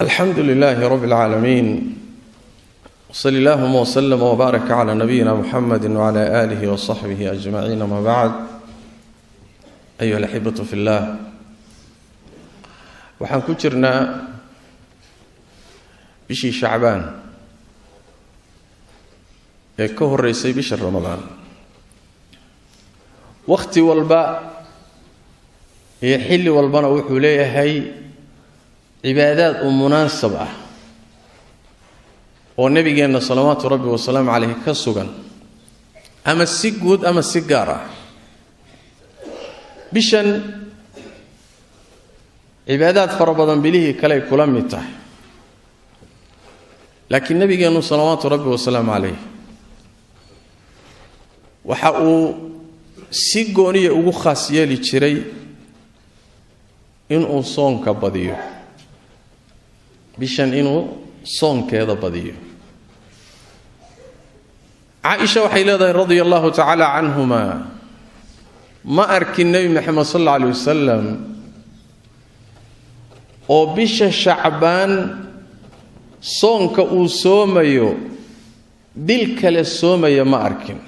الحمد لله رب العالمين وصلى الله وسلم وبارك على نبينا محمد وعلى آله وصحبه أجمعين. ما بعد، أيها الأحبة في الله، waxaan ku jirnaa bishii Shacbaan ee ka horeysay bisha Ramadaan. waqti walba iyo xilli walbana wuxuu leeyahay cibaadaad munaasab ah oo nabigeena salawaatu rabbi wa salaam alayhi ka sugan, ama si guud ama si gaar ah. bishan cibaadaad fara badan bilihii kale kula mid tahay, laakiin nabigeenu salawaatu rabbi wa salaam alayhi waxa uu si gooniye ugu khaas yeeli jiray inuu soonka badiyo, bishan inuu soonkeeda badiyo. Aisha waxay leedahay radiyallahu ta'ala anhuma, ma arkin nabi Muhammad sallallahu alayhi wasallam oo bisha Shacbaan soonka uu soomayo bil kale soomaya ma arkin.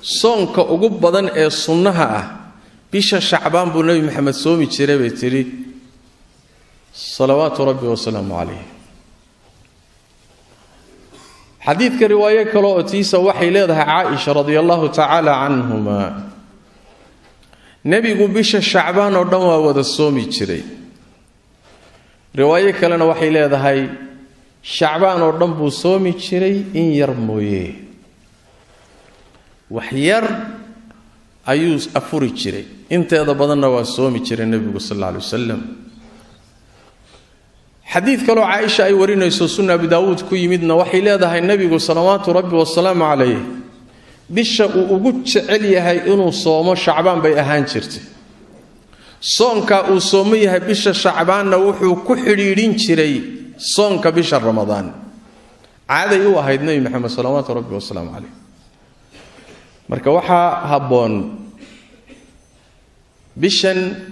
soonka ugu badan ee sunnaha ah bisha Shacbaan buu nabi Muhammad soomi jiray bay tiri salawaatu rabbi wa salaamu alayhi. xadiidka riwaayo kale oo tiisa waxay leedahay Aisha radiyallahu ta'ala anhuma, nabigu bisha Shacbaan oo dhan waa wada soomi jiray. riwaayo kalena waxay leedahay Shacbaan oo dhan buu soomi jiray in yar mooyee, wax yar ayuu afuri jiray, inteeda badanna waa soomi jiray nabigu sallallahu alayhi wasallam. xadiid kale oo Aisha ay warinayso sunan Abi Daawud ku yimidna waxay leedahay nabigu salawaatu rabbi wa salaam alayhi bisha uu ugu jecel yahay inuu soomo Shacbaan bay ahaan jirtay. soonka uu soomo yahay bisha Shacbaanna wuxuu ku xiriirin jiray soonka bisha Ramadaan. caaday u ahayd nabi Muhammad salawaatu rabbi wa salaam alayhi. marka waxa haboon bishan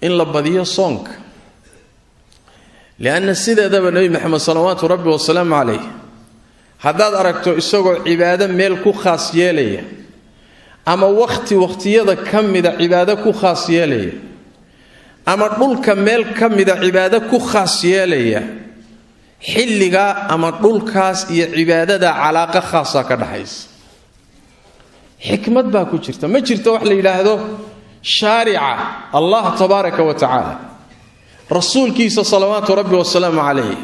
in la badiyo soonka, لأن سيدة النبي محمد صلوات ربي والسلام عليه هذا أركته إسقى عبادة ملك خاص يليه، أما وقت يدا كم إذا عبادة خاص يليه، أما طول كمل كم إذا عبادة خاص يليه، حلقة أما طول كاس عبادة علاقة خاصة كدحيس. حكمة باكو شرطة ما شرطة وحلا إلى هذا شارعة الله تبارك وتعالى رسول كيس صلوات ربي والسلام عليه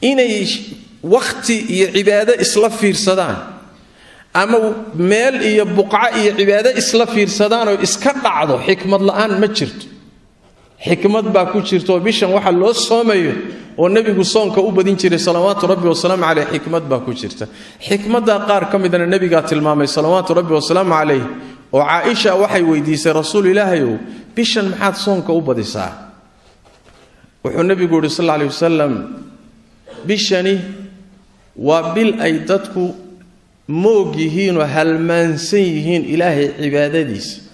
إني وقت عبادة إسلاف في رصدان، أما مال يبقع عبادة إسلاف في رصدان وإسكت عضو. حكمة الآن ما شرط، حكمة باكو شرط وبيشن وحل الصومي والنبي قصون كأوبدين شري صلوات ربي والسلام عليه. حكمة باكو شرط، حكمة قار كم إذا النبي قاتل المامي صلوات ربي والسلام عليه وعائشة وحي ويديس رسول الله يو بيشن محاد صون كأوبدي ساعة. wuxuu nabigu yiri sallallahu alayhi wasallam bishani waa bil ay dadku moog yihiin oo halmaansan yihiin ilaahay cibaadadiisa.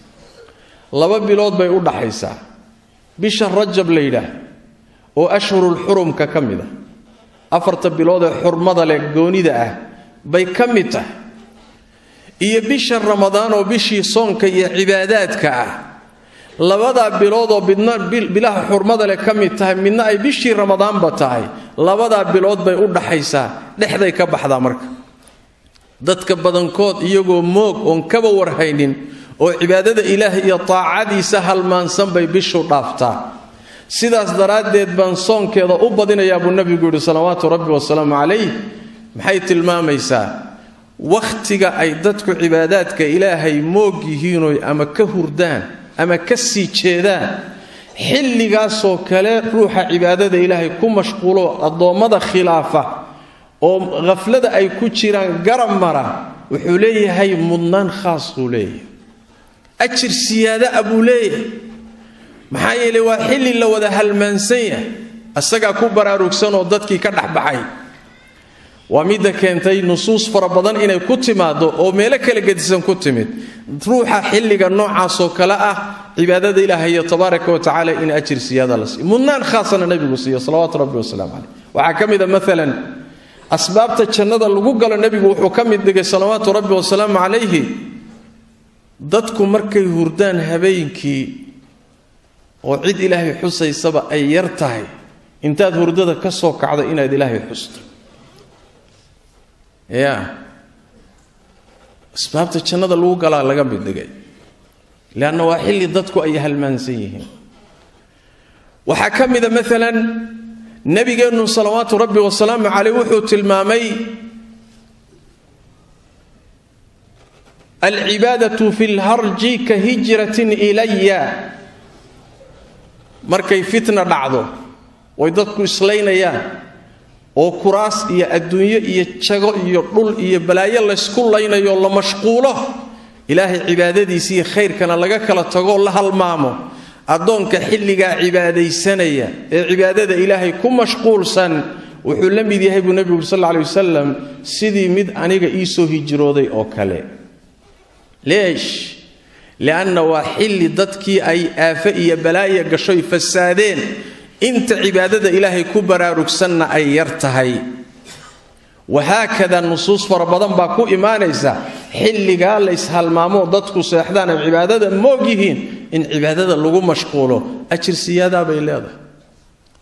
laba bilood bay u dhaxaysaa. bisha Rajab leeyda oo ashhurul hurumka kamida, afarta bilood ee xurmada leh goonida ah bay kamid tahay, iyo bisha Ramadaan oo bishii soonka iyo cibaadaadka ah. labada bilood oo bilaha xurmada leh kamid tahay, midna ay bishii Ramadaan ba tahay. labada bilood bay u dhaxaysaa, dhexday ka baxdaa. marka dadka badankood iyagoo moog oon kaba warhaynin oo cibaadada Ilaahay iyo taacadiisa halmaansan bay bishu dhaaftaa. sidaas daraadeed baan soonkeeda u badinayaa buu nabigu yiri salawaatu rabbi wa salaam alayhi. maxay tilmaamaysaa waqtiga ay dadku cibaadaadka Ilaahay moog yihiin ama ka hurdaan ama ka sii jeedaan, xilligaasoo kale ruuxa cibaadada Ilaahay ku mashquulo adoomada khilaafa oo ghaflada ay ku jiraan garab mara, wuxuu leeyahay mudnaan khaas u leeyahay, ajir siyaada abu leeyahay. maxaa yeelay waa xilli la wada halmaansan yahay, asaga ku baraarugsan oo dadkii ka dhaxbaxay. waa mid keentay nusuus fara badan inay ku timaado oo meelo kala gedisan ku timid. ruuxa xilliga noocaas oo kala ah cibaadada ilaahay tabaaraka wa tacaala in ajir siyaada la siiyo mudnaan khaasana nabigu siiyo salawaatu rabbi wa salaamu alayhi waxa kamida maalan asbaabta jannada lagu galo nabigu wuxuu kamid dhigay salawaatu rabbi wa salaamu alayhi dadku markay hurdaan habeenkii oo cid ilaahay xusaysaba ay yar tahay intaad hurdada ka soo kacdo inaad ilaahay xusto asbaabta jannada lagu galaa laga mid dhigay laana waa xilli dadku ay halmaansan yihiin waxa kamida maalan nabigeenu salawaatu rabbi wa salaamu alayhi wuxuu tilmaamay al-ibadatu fil harji ka hijratin ilayya markay fitna dhacdo way dadku islaynayaan oo kuraas iyo adduunyo iyo jago iyo dhul iyo balaayo la isku laynayo la mashquulo ilaahay cibaadadiisa iyo khayrkana laga kala tago la halmaamo adoonka xilliga cibaadaysanaya ee cibaadada ilaahay ku mashquulsan wuxuu la mid yahay nabiga sallallahu alayhi wasallam sidii mid aniga ii soo hijrooday oo kale leesh laana waa xilli dadkii ay aafa iyo balaayo gashay fasaadeen inta cibaadada ilaahay ku baraarugsanna ay yar tahay وهكذا النصوص فربضان باكو إيمانيسا حلقا ليس هالمامو ضدكو سيحدان عبادة موجهين إن عبادة اللغو مشغولو أجر سيادة بيلاده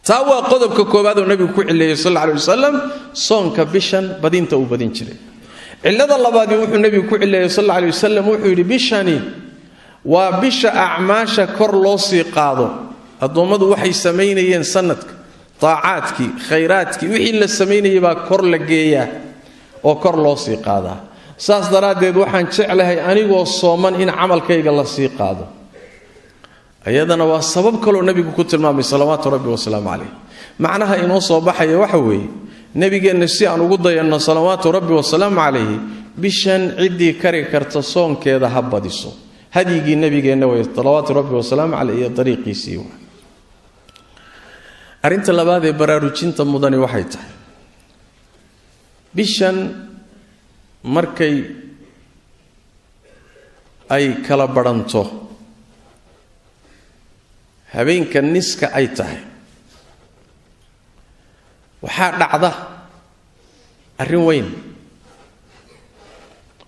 تاوى قدب كوكوبادو النبي كوحي صلى الله عليه وسلم صونك بشان بدين تو بدين شري إلا الله بادي وحي النبي كوحي صلى الله عليه وسلم وحي بشاني وبشا أعماشا كورلوسي قادو الضومد وحي سمينيين سنتك طاعاتك خيراتك وحي اللي سميني با كور لغيا او كور لو سي قادا ساس دراديد waxaan jeclahay anigoo sooman in amalkayga la sii qaado ayadana waa sabab kale nabigu ku tilmaamay salawaatu rabbi wa salaamu alayhi macnaha inoo soo baxay waxa weey nabigeena si aan ugu dayano salawaatu rabbi wa salaamu alayhi bishan cidii kari karta soonkeeda habadiso hadiyigi nabigeena way salawaatu rabbi wa salaamu alayhi dariiqiisii arinta labaad ee baraarujinta mudani waxay tahay bishan markay ay kala baranto habeenka niska ay tahay waxa dhacda arin weyn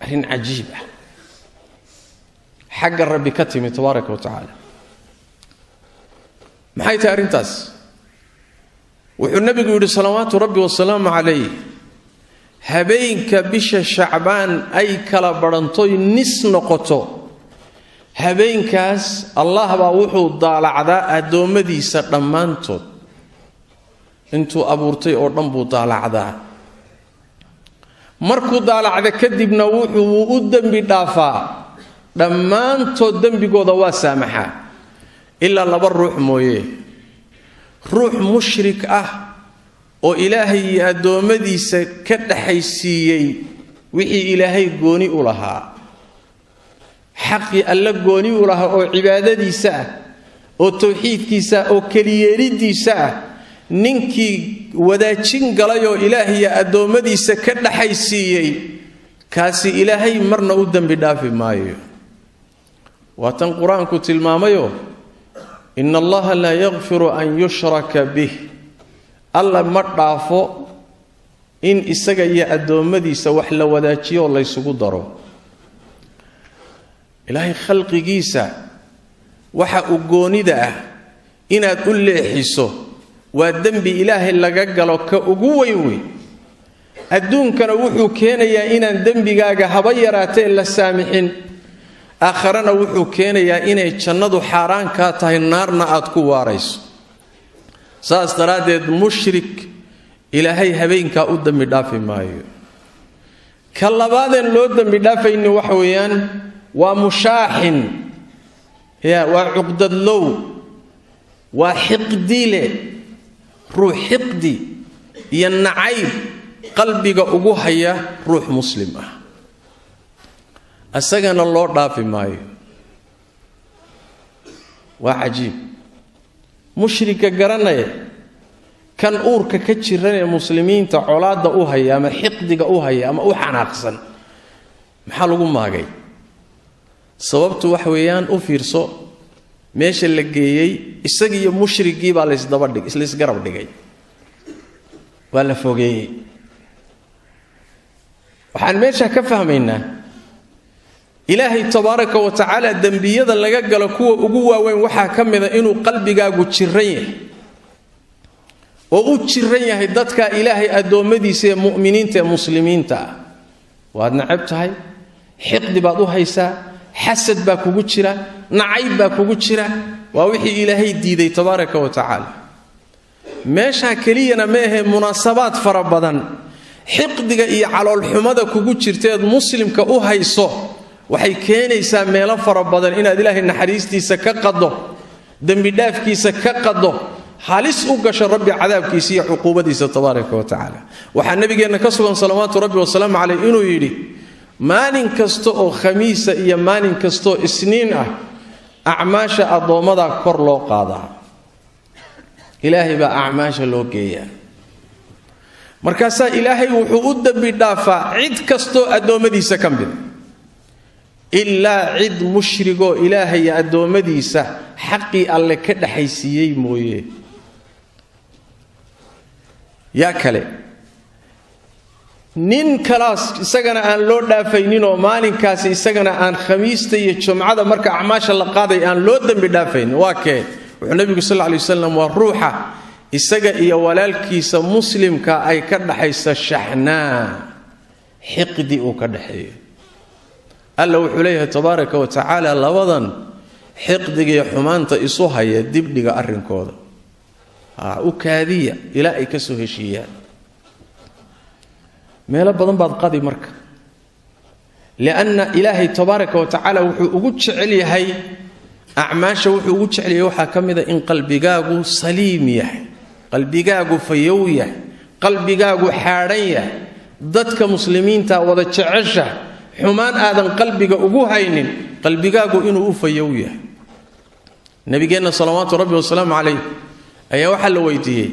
arin ajiib ah xagga rabbi ka timi tabaaraka wa taala maxay tahay arintaas wuxuu nabigu yiri salawaatu rabbi wa salaamu alayhi habeenka bisha shacbaan ay kala baranto nis noqoto habeenkaas allah baa wuxuu daalacdaa adoomadiisa dhamaantood intuu abuurtay oo dhan buu daalacdaa markuu daalacda kadibna wuxuu u dambi dhaafaa dhamaantood dambigooda waa saamaxa illa laba ruux mooyee ruux mushrik ah oo ilaahay iyo adoomadiisa ka dhaxaysiiyay wixii ilaahay gooni u lahaa xaqi alla gooni u lahaa oo cibaadadiisa ah oo tawxiidkiisa oo kaliyeelidiisa ah ninkii wadaajin galay oo ilaahay iyo adoomadiisa ka dhaxaysiiyay kaasi ilaahay marna u dambi dhaafi maayo waatan quraanku tilmaamayo إن الله لا يغفر أن يشرك به الله مردافو إن إساقا يأدومدي سوحل وداتي والله يسوقو دارو إلهي خلق جيسا وحا أقوني دا إن أقول لي حسو والدنب إلهي اللقاقلو كأقويوي الدون كان وحو كينا يا إن الدنب قاقا هبيراتي إلا السامحين آخرنا وحو كينيا إنay jannadu xaraan ka tahay naarna aad ku waarayso saas daraadeed mushrik ilaahay habeenka u dambi dhaafi maayo kalabaadeen loo dambi dhaafayni wax weeyaan waa mushaahin waa uqdad low waa xiqdile ruux xiqdi iyo nacayb qalbiga ugu haya ruux muslim ah asagana loo dhaafi maayo waa cajiib mushrika garanaya kan uurka ka jiran ee muslimiinta colaada u haya ama xiqdiga u haya ama u xanaaqsan maxaa lagu maagay sababtu wax weeyaan u fiirso meesha la geeyay isagii iyo mushrigii baa isla isgarab dhigay waa la fogeeyay waxaan meesha ka fahmaynaa ilaahay tabaaraka wa tacaala dambiyada laga galo kuwa ugu waaweyn waxaa ka mid ah inuu qalbigaagu jiran yahay oo uu jiran yahay dadka ilaahay adoomadiisa ee mu'miniinta ee muslimiinta ah waad nacab tahay xiqdi baad u haysaa xasad baa kugu jira nacayb baa kugu jira waa wixii ilaahay diiday tabaaraka wa tacaala meesha kaliyana ma ahe munaasabaad fara badan xiqdiga iyo calool xumada kugu jirteed muslimka u hayso waxay keenaysaa meelo fara badan inaad ilaahay naxariistiisa ka qado dambi dhaafkiisa ka qado halis u gasho rabbi cadaabkiisa iyo xuquubadiisa tabaaraka wa tacaala waxa nabigeena ka sugan salawaatu rabbi wa salaamu alayhi inuu yiri maalin kasto oo khamiisa iyo maalin kasto isniin ah acmaasha adoomada kor loo qaadaa ilaahay baa acmaasha loo geeyaa markaas ilaahay wuxuu u dambi dhaafaa cid kasto adoomadiisa ka mid illa cid mushrigo ilaahay adoomadiisa xaqi alle ka dhaxaysiiyay mooyee yaa kale nin kalaas isagana aan loo dhaafaynin oo maalinkaas isagana aan khamiista iyo jumcada marka acmaasha la qaaday aan loo dambi dhaafayn waa kee wuxuu nabigu sallallahu alayhi wasallam waa ruuxa isaga iyo walaalkiisa muslimka ay ka dhaxaysa shaxnaa xiqdi uu ka dhaxeeyo alla wuxuu leeyahay tabaaraka wa tacaala labadan xiqdiga iyo xumaanta isu haya dibdhiga arrinkooda u kaadiya ilaa ay ka soo heshiiyaan meelo badan baad qadi marka lianna ilaahay tabaaraka wa tacaala wuxuu ugu jecel yahay acmaasha wuxuu ugu jecel yahay waxaa ka mid ah in qalbigaagu saliim yahay qalbigaagu fayow yahay qalbigaagu xaadhan yahay dadka muslimiinta wada jecesha xumaan aadan qalbiga ugu haynin qalbigaagu inuu u fayow yahay nabigeenna salawaatu rabbi wa salaamu calayh ayaa waxaa la weydiiyey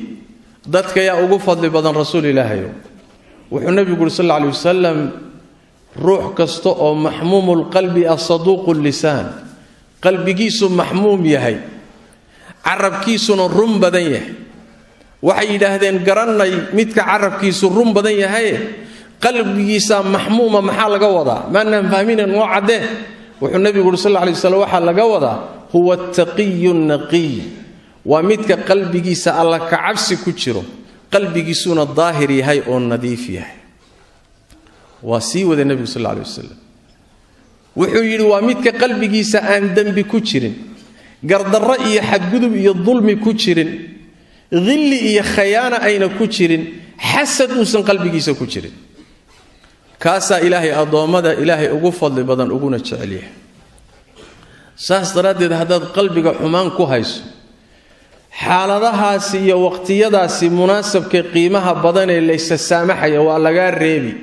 dadka yaa ugu fadli badan rasuul ilaahayow wuxuu nabigu yiri sallallahu alayhi wasallam ruux kasta oo mahmuumul qalbi asaduqul lisaan qalbigiisu mahmuum yahay carabkiisuna run badan yahay waxay yiraahdeen garanay midka carabkiisu run badan yahay qalbigiisa mahmuuma maxaa laga wadaa maana fahminan oo cadde wuxuu nabigu yiri sallallahu alayhi wasallam waxa laga wadaa huwa at-taqiyyun naqiy wa midka qalbigiisa alla ka cabsi ku jiro qalbigiisuna daahir yahay oo nadiif yahay waa sii wada nabiga sallallahu alayhi wasallam wuxuu yiri waa midka qalbigiisa aan dambi ku jirin gardarro iyo xadgudub iyo dulmi ku jirin dhilli iyo khayaana ayna ku jirin xasad uusan qalbigiisa ku jirin kaasa ilaahay adoomada ilaahay ugu fadli badan uguna jecel yahay saas daraadeed hadaad qalbiga xumaan ku hayso xaaladahaasi iyo waqtiyadaasi munaasabka qiimaha badan ee laysa saamaxaya waa laga reebi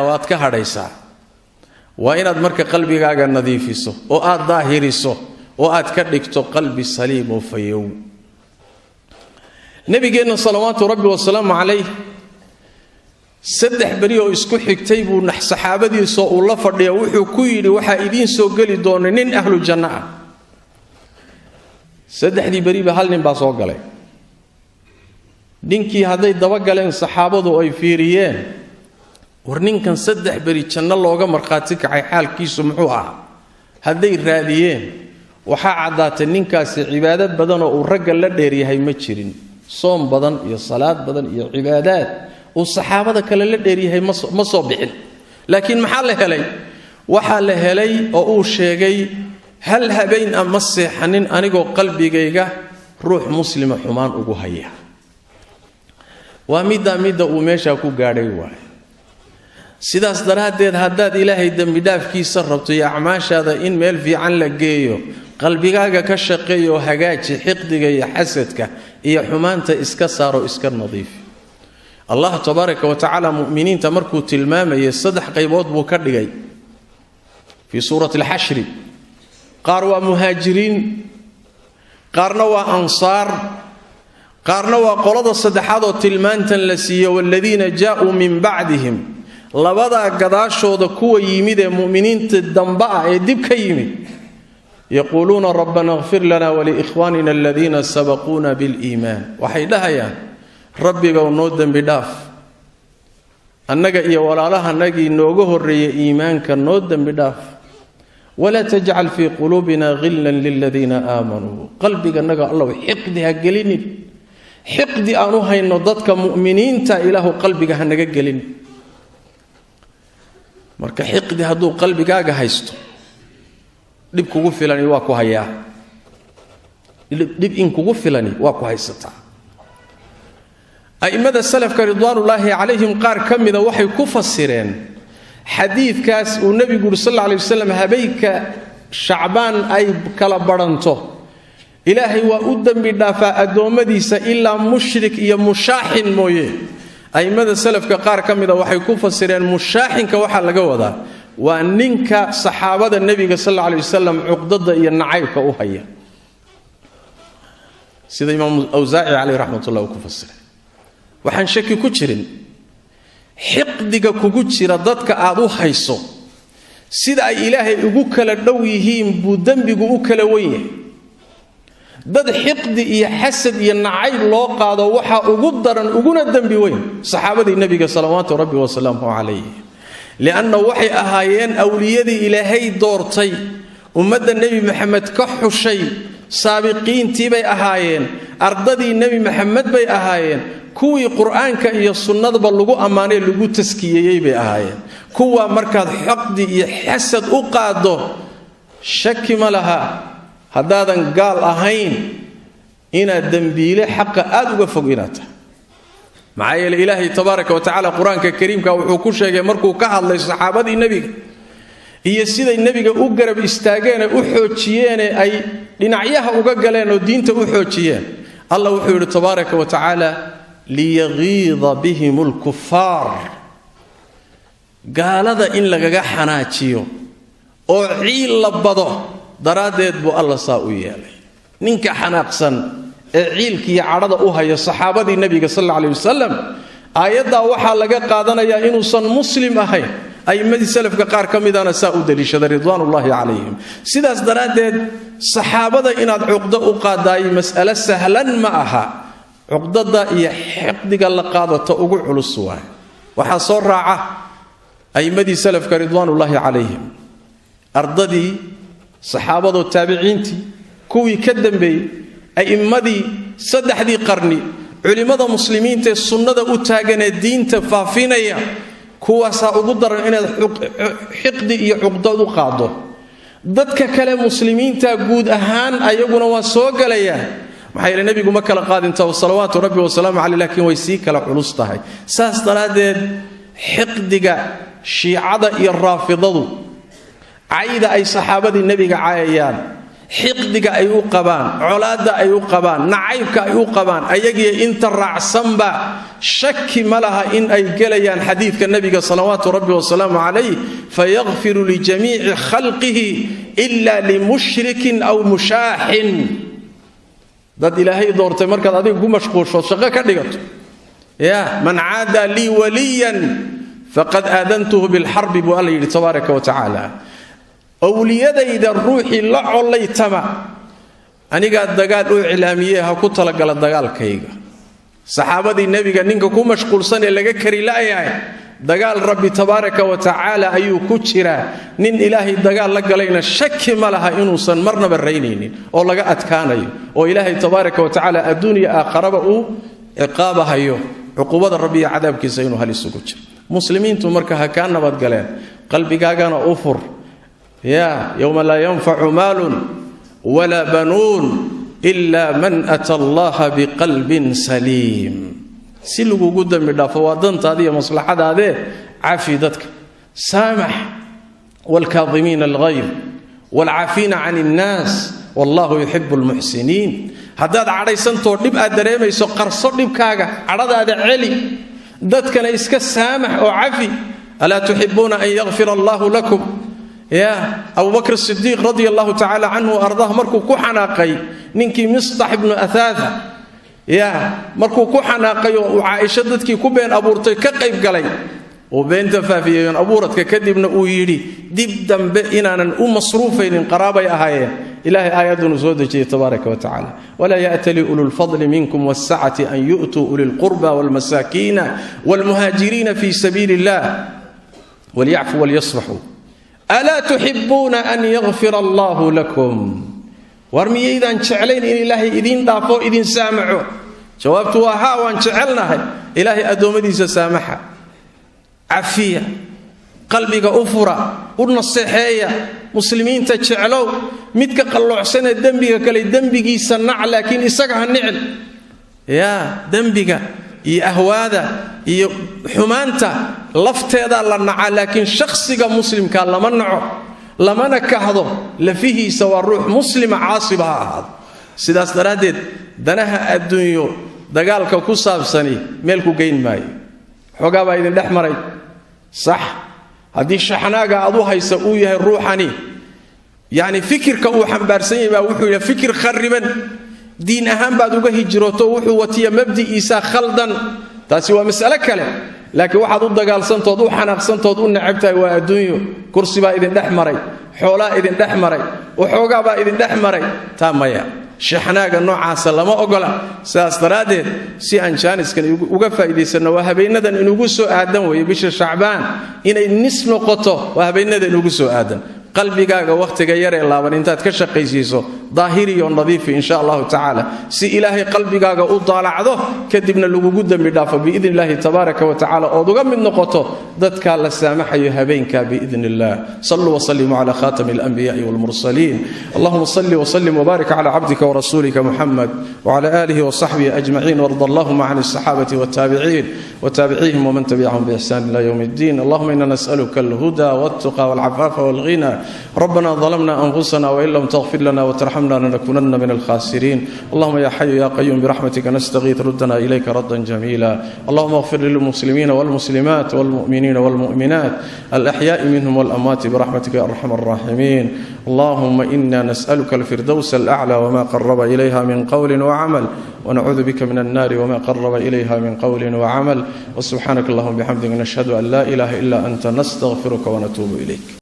waad ka hadhaysaa waa inaad marka qalbigaaga nadiifiso oo aad daahiriso oo aad ka dhigto qalbi saliim oo fayow nabigeena salawaatu rabbi wa salaamu calayh saddex bari oo isku xigtay buu saxaabadiisa uu la fadhiyo wuxuu ku yiri waxa idin soo gali doona nin ahlu janna ah saddexdii bari ba hal nin baa soo galay ninkii haday daba galeen saxaabadu ay fiiriyeen war ninkan saddex bari janna looga marqaati kacay xaalkiisu muxuu ah haday raadiyeen waxa cadaatay ninkaasi cibaado badan oo uu ragga la dheer yahay ma jirin soom badan iyo salaad badan iyo cibaadaad oo saxaabada kale la dheer yahay ma soo bixin laakiin maxaa la helay waxa la helay oo uu sheegay hal habeen ama seexanin anigoo qalbigayga ruux muslima xumaan ugu haya waa midda uu meesha ku gaadhay waay sidaas daraadeed hadaad ilaahay dambi dhaafkiisa rabto iyo acmaashaada in meel fiican la geeyo qalbigaaga ka shaqeeyo hagaaji xiqdiga iyo xasadka iyo xumaanta iska saaro iska nadiif Allah tabaaraka wa ta'ala mu'miniinta markuu tilmaamay saddex qaybood buu ka dhigay fi suurati al-hashr qaar waa muhaajiriin qaarna waa ansaar qaarna waa qolada saddexaad oo tilmaantan la siiyo walladina jaa'u min ba'dihim labada gadaashooda kuwa yimid ee mu'miniinta damba ah ee dib ka yimid يقولون ربنا اغفر لنا ولإخواننا الذين سبقونا بالإيمان وحيدها يا ربي ونود بداف أنك إيا ولا لها نجي نوجه الري إيمان كنود بداف ولا تجعل في قلوبنا غلا للذين آمنوا قلبك أنك الله حقدها قليني حقدي أنوها إنه ضدك مؤمنين تا إله قلبك هنجا قليني marka xiqdi haduu qalbigaaga haysto dib kugu filani waa ku hayaa dib in kugu filani waa ku haysataa aimada salafka ridwaanullaahi calayhim qaar kamida waxay ku fasireen xadiidkaas uu nabigu sallallahu alayhi wasallam habeenka shacbaan ay kala baranto ilaahay waa u dambi dhaafaa adoomadiisa ilaa mushrik iyo mushaahin mooye aimada salafka qaar kamida waxay ku fasireen mushaahinka waxa laga wadaa waa ninka saxaabada nabiga sallallahu alayhi wasallam uqdada iyo nacaybka u haya sida imaam awzaa'i alayhi rahmatullah ku fasiray waxaan shaki ku jirin xiqdiga kugu jira dadka aad u hayso sida ay ilaahay ugu kala dhow yihiin buu dambigu u kala weyn yahay dad xiqdi iyo xasad iyo nacayb loo qaado waxa ugu daran uguna dambi weyn saxaabadii nabiga sallallahu rabbi wa sallam alayhi lianna waxay ahaayeen awliyadii ilaahay doortay ummadda nabi maxamed ka xushay saabiqiintii bay ahaayeen ardadii nabi maxamed bay ahaayeen kuwii quraanka iyo sunnadaba lagu amaanay lagu taskiyay bay ahaayeen kuwa markaad xiqdi iyo xasad u qaado shaki ma laha haddaadan gaal ahayn inaad dambiile xaqa aad uga foginaata maxaa yeelay ilaahay tabaaraka wa tacaala quraanka kariimka wuxuu ku sheegay markuu ka hadlay saxaabadii nabiga iyo siday nabiga u garab istaageen u xoojiyeen ay dhinacyaha uga galeen oo diinta u xoojiyeen allah wuxuu yiri tabaaraka wa tacaala liyaghiidha bihimul kuffar gaalada in lagaga xanaajiyo oo ciil la bado daraadeed buu Allah saa u yeelay ninka xanaaqsan ee ciilkii cadhada u haya saxaabadii nabiga sallallahu alayhi wasallam aayada waxa laga qaadanayaa inuusan muslim ahayn aymadii salafka qaar kamidana saa u daliishada ridwaanullaahi calayhim sidaas daraadeed saxaabada inaad cuqdo u qaadaay mas'ala sahlan ma aha cuqdada iyo xiqdiga la qaadato ugu culus waxa soo raaca aymadii salafka ridwaanullaahi calayhim ardadii saxaabado taabiciintii kuwii ka dambeeyay aimmadii saddexdii qarni culimada muslimiinta sunnada u taagan ee diinta faafinaya kuwaas ugu daran inaad xiqdi iyo cuqdad u qaado dadka kale muslimiinta guud ahaan ayaguna waa soo galayaan maxaa yeelay nabigu ma kala qaadinta salawaatu rabbi wa salaamu alayhi laakiin way sii kala culus tahay saas daraadeed xiqdiga shiicada iyo raafidadu عيدا أي صحابة النبي عايان حقدك أي قبان علاده أي قبان نعيبك أي قبان أيجي أنت الرعسنبا شك ملها إن أي جليان حديث النبي صلوات ربي وسلامه عليه فيغفر لجميع خلقه إلا لمشرك أو مشاحن ضد إلهي دور تمركز هذه يكون مشغول شو شغال كديقته يا من عاد لي وليا فقد آذنته بالحرب بأله تبارك وتعالى أولياء الروح لا عليتما أنا قاعد دجال إعلامية هكوت لقى الدجال كيجا صحابة النبي قال نينك كم مشغول سنة لقى كري لا يعني دجال ربي تبارك وتعالى أيو كتشرا نين إلهي دجال لقى لنا شك ما لها إنه صن مرنا بالرينين أو لقى أتكاني أو إلهي تبارك وتعالى الدنيا آخرة عقابها يو عقوبة الربي عذاب كيسينه هل السكوت مسلمين تمركها كان نبض قلين قلبي جانا أوفر يا يوم لا ينفع مال ولا بنون إلا من أتى الله بقلب سليم سلوكو قدام الدفوادن هذه مصلحة هذه عافيتك سامح والكاظمين الغيظ والعافين عن الناس والله يحب المحسنين هذا عري سنتور نبقى دريمه يسقر صدب كاغا عرض هذا علي دتك ليسك سامح وعافي ألا تحبون أن يغفر الله لكم يا أبو بكر الصديق رضي الله تعالى عنه وأرضاه مركو كحناقي نينكي مصطح بن أثاثة يا مركو كحناقي وعائشة دتكي كبين أبورتي كقيب قلي وبين تفافيين أبورتك كدبنا ويري دب دم إننا مصروفين قرابي أهاي إلهي آيات نزود تبارك وتعالى ولا يأتلي أولو الفضل منكم والسعة أن يؤتوا أولي القربى والمساكين والمهاجرين في سبيل الله وليعفوا وليصفحوا ألا تحبون أن يغفر الله لكم ورمي إذا انشعلين إن إلهي إذين ضافوا إذين سامعوا جوابتوا ها وانشعلنا إلهي أدومدي سامحا عفية قلبك أفرا ونصيحية مسلمين تجعلوا متك قلوع سنة دنبك كلي دنبك يسنع لكن إساقها النعل يا دنبك يأهواذا يحمانتا لفتيذا لنعا لكن شخصك مسلم كان لمنعه لما نكهضه لفيه سوى الروح مسلم عاصبها هذا سيداس درادد دنها الدنيا دقالك كساب سني ميلكو قين ماي حقابا إذن دحمري صح هذه الشحناقة أضوها يسويها الروحاني يعني فكر كأوحا بارسيني باوحو فكر خربا دين أهم بعد هجرته وحو وتي مبدئ إيسا خلدا تاسوا مسألة كلام لكن واحد ضد قال سنتود وحناق سنتود ونعبتها والدنيا كرسي با إذن دحمري حولا إذن دحمري وحوقا با إذن دحمري تاميا شحناقة نوعا سلما أقولا سأسترادين سي أنشانس كان يوقف إليسنا وهبين ندن إنو قسو آدم ويبش شعبان إن النس نقطه وهبين ندن إنو قسو آدم قلبك وقتك يرى الله وان انت كشقيسيسو ظاهري ونظيف ان شاء الله تعالى سي الهي قلبك وطالعده كدبنا لو قدام بدافه باذن الله تبارك وتعالى او دوغ من نقطه ددك الله سامحيو هبينك باذن الله صلوا وسلموا على خاتم الانبياء والمرسلين اللهم صل وسلم وبارك على عبدك ورسولك محمد وعلى اله وصحبه اجمعين وارض اللهم عن الصحابه والتابعين وتابعيهم ومن تبعهم باحسان الى يوم الدين اللهم انا نسالك الهدى والتقى والعفاف والغنى ربنا ظلمنا أنفسنا وإن لم تغفر لنا وترحمنا لنكونن من الخاسرين اللهم يا حي يا قيوم برحمتك نستغيث ردنا إليك ردا جميلا اللهم اغفر للمسلمين والمسلمات والمؤمنين والمؤمنات الأحياء منهم والأموات برحمتك يا أرحم الراحمين اللهم إنا نسألك الفردوس الأعلى وما قرب إليها من قول وعمل ونعوذ بك من النار وما قرب إليها من قول وعمل وسبحانك اللهم بحمدك نشهد أن لا إله إلا أنت نستغفرك ونتوب إليك